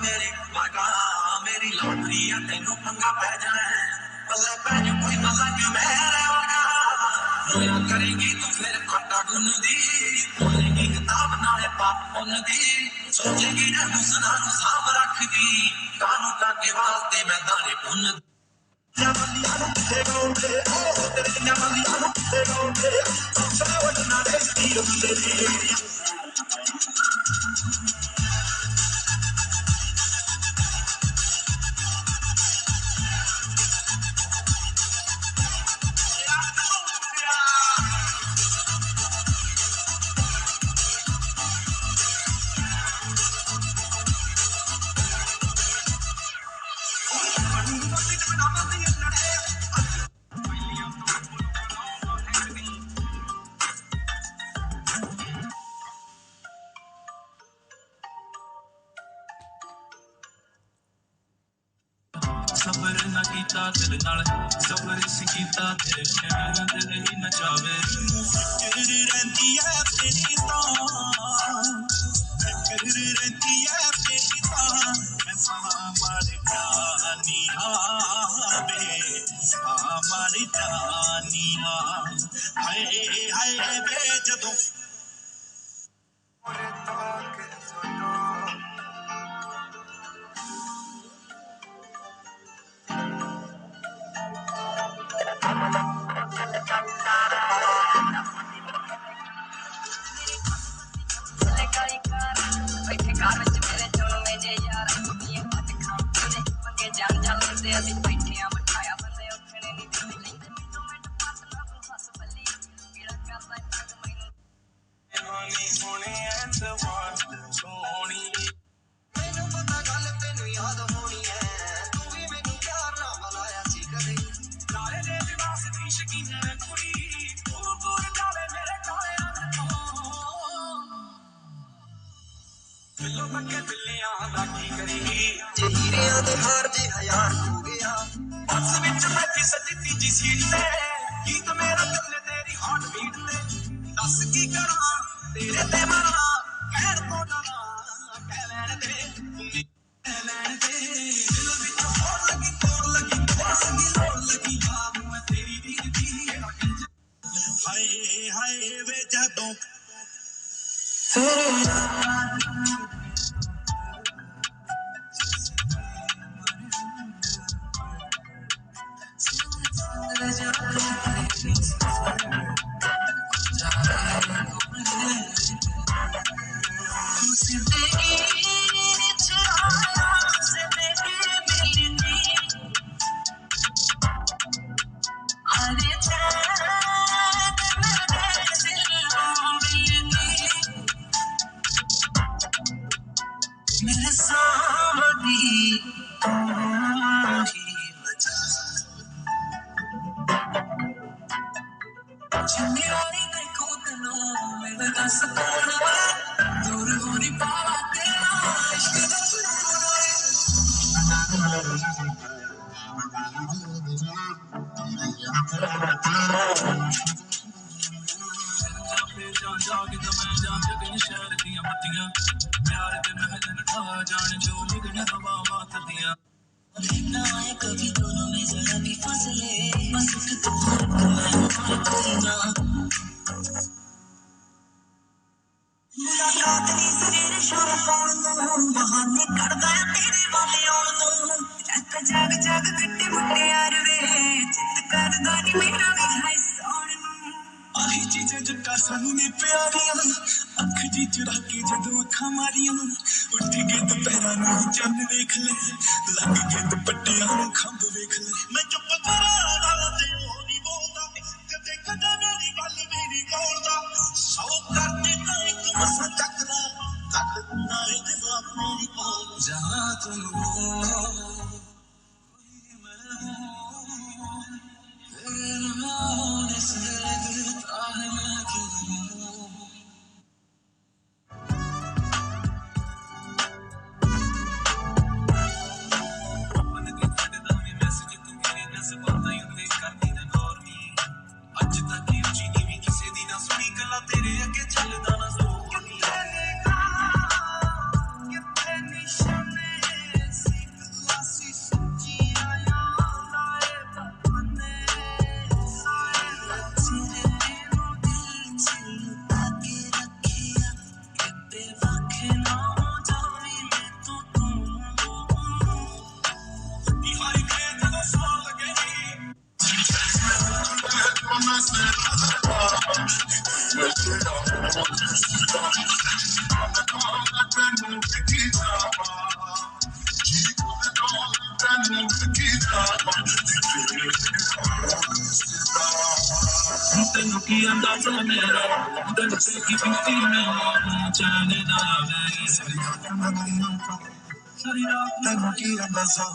मेरे मेरी लॉटरी है तेनू पंगा पै जाना है पल्ले पैजू कोई मजा क्यों मेरे होगा रोया करेंगी तू फिर आटा गुन दी बोलेंगी किताब नाले पाप पुन दी सोचेगी ना हुसना नु साफ रख दी कानू का के वास्ते मैं दाने पुन Nyamaliya no te gaunde oh tere nyamaliya no te gaunde sawan na de stilo de सबर न कीता दिल नाल सबर सीता तेरे शहर दिल ही नचावे फिकर रहती है तेरी फिकर रहती है तेरी मैं हमारे जानिया बे हमारी जानिया हाय हाय बे जदों आंखें ना हो जावी मैं तो तू बिहारी के तो सो लगे तेनू की अंदाजा मेरा दिल से की बीती में चैन ना आवे सारी रात तेनू की अंदाजा